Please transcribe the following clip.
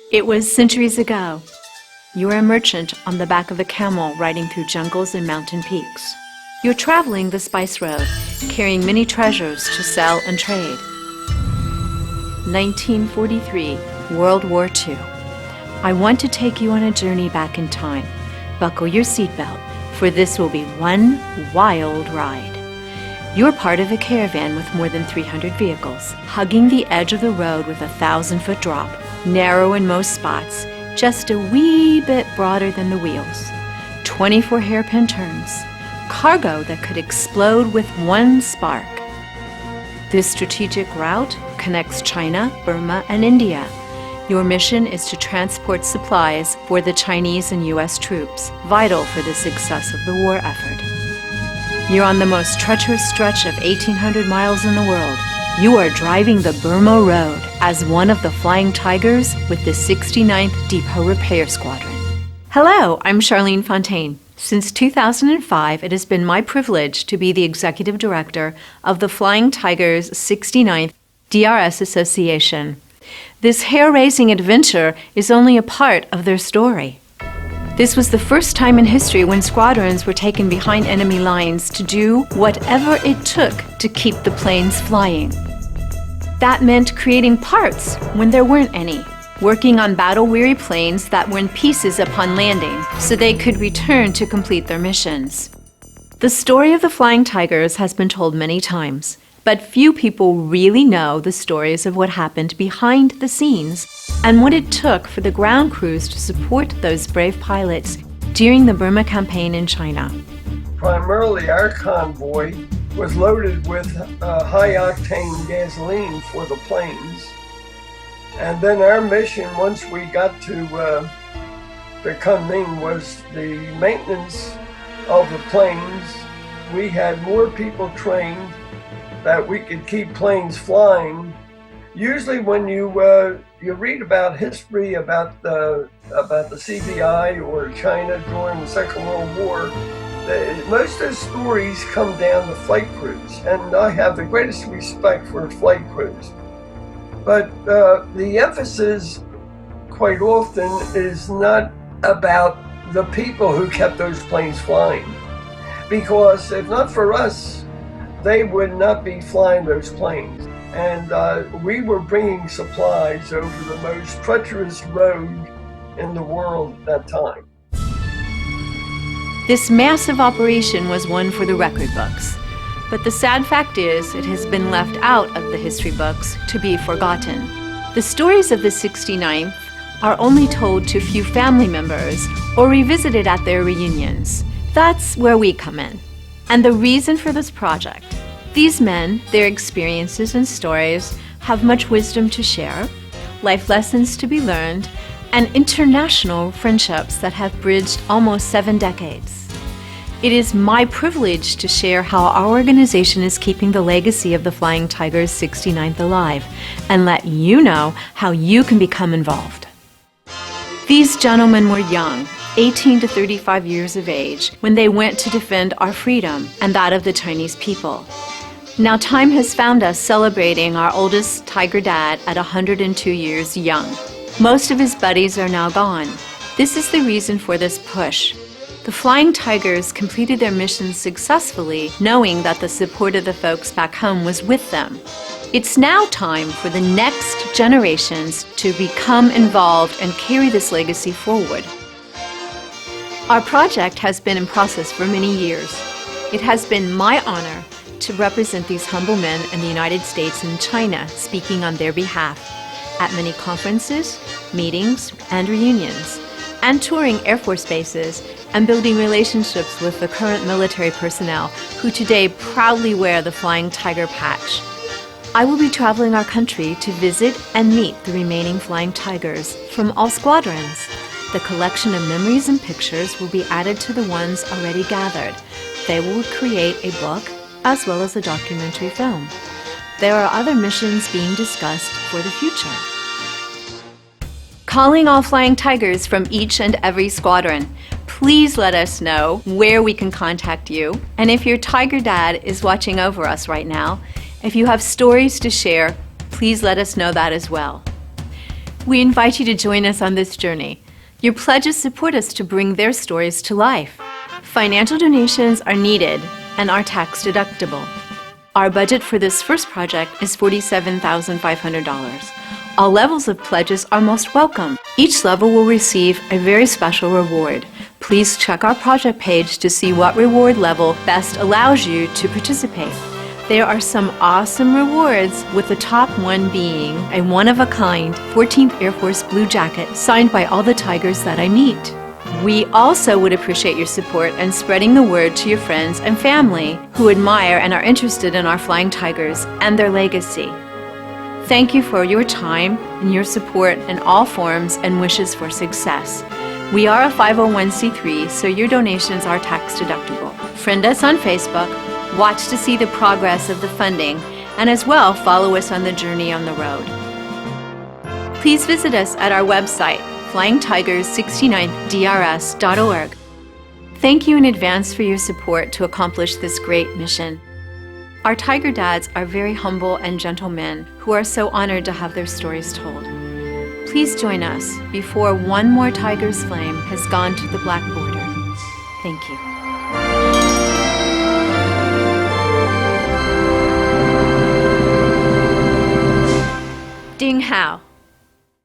It was centuries ago. You are a merchant on the back of a camel riding through jungles and mountain peaks. You're traveling the spice road, carrying many treasures to sell and trade. 1943, World War II. I want to take you on a journey back in time. Buckle your seatbelt, for this will be one wild ride. You're part of a caravan with more than 300 vehicles, hugging the edge of the road with a 1,000-foot drop, narrow in most spots, just a wee bit broader than the wheels. 24 hairpin turns, cargo that could explode with one spark. This strategic route connects China, Burma, and India. Your mission is to transport supplies for the Chinese and U.S. troops, vital for the success of the war effort. You're on the most treacherous stretch of 1,800 miles in the world. You are driving the Burma Road as one of the Flying Tigers with the 69th Depot Repair Squadron. Hello, I'm Charlene Fontaine. Since 2005, it has been my privilege to be the Executive Director of the Flying Tigers 69th DRS Association. This hair-raising adventure is only a part of their story. This was the first time in history when squadrons were taken behind enemy lines to do whatever it took to keep the planes flying. That meant creating parts when there weren't any, working on battle-weary planes that were in pieces upon landing so they could return to complete their missions. The story of the Flying Tigers has been told many times, but few people really know the stories of what happened behind the scenes and what it took for the ground crews to support those brave pilots during the Burma campaign in China. Primarily, our convoy was loaded with high-octane gasoline for the planes. And then our mission, once we got to Kunming, was the maintenance of the planes. We had more people trained that we could keep planes flying. Usually when you read about history about the CBI or China during the Second World War, most of the stories come down to flight crews, and I have the greatest respect for flight crews. But the emphasis quite often is not about the people who kept those planes flying, because if not for us, they would not be flying those planes. And we were bringing supplies over the most treacherous road in the world at that time. This massive operation was one for the record books. But the sad fact is, it has been left out of the history books to be forgotten. The stories of the 69th are only told to few family members or revisited at their reunions. That's where we come in. And the reason for this project: these men, their experiences and stories, have much wisdom to share, life lessons to be learned, and international friendships that have bridged almost 7 decades. It is my privilege to share how our organization is keeping the legacy of the Flying Tigers 69th alive and let you know how you can become involved. These gentlemen were young, 18 to 35 years of age, when they went to defend our freedom and that of the Chinese people. Now time has found us celebrating our oldest Tiger Dad at 102 years young. Most of his buddies are now gone. This is the reason for this push. The Flying Tigers completed their mission successfully, knowing that the support of the folks back home was with them. It's now time for the next generations to become involved and carry this legacy forward. Our project has been in process for many years. It has been my honor to represent these humble men in the United States and China, speaking on their behalf at many conferences, meetings, and reunions, and touring Air Force bases and building relationships with the current military personnel who today proudly wear the Flying Tiger patch. I will be traveling our country to visit and meet the remaining Flying Tigers from all squadrons. The collection of memories and pictures will be added to the ones already gathered. They will create a book as well as a documentary film. There are other missions being discussed for the future. Calling all Flying Tigers from each and every squadron. Please let us know where we can contact you. And if your Tiger Dad is watching over us right now, if you have stories to share, please let us know that as well. We invite you to join us on this journey. Your pledges support us to bring their stories to life. Financial donations are needed and are tax deductible. Our budget for this first project is $47,500. All levels of pledges are most welcome. Each level will receive a very special reward. Please check our project page to see what reward level best allows you to participate. There are some awesome rewards, with the top one being a one-of-a-kind 14th Air Force blue jacket signed by all the Tigers that I meet. We also would appreciate your support and spreading the word to your friends and family who admire and are interested in our Flying Tigers and their legacy. Thank you for your time and your support in all forms and wishes for success. We are a 501c3, so your donations are tax deductible. Friend us on Facebook, watch to see the progress of the funding, and as well follow us on the journey on the road. Please visit us at our website, flyingtigers69drs.org. Thank you in advance for your support to accomplish this great mission. Our Tiger Dads are very humble and gentle men who are so honored to have their stories told. Please join us before one more tiger's flame has gone to the black border. Thank you. Ding Hao.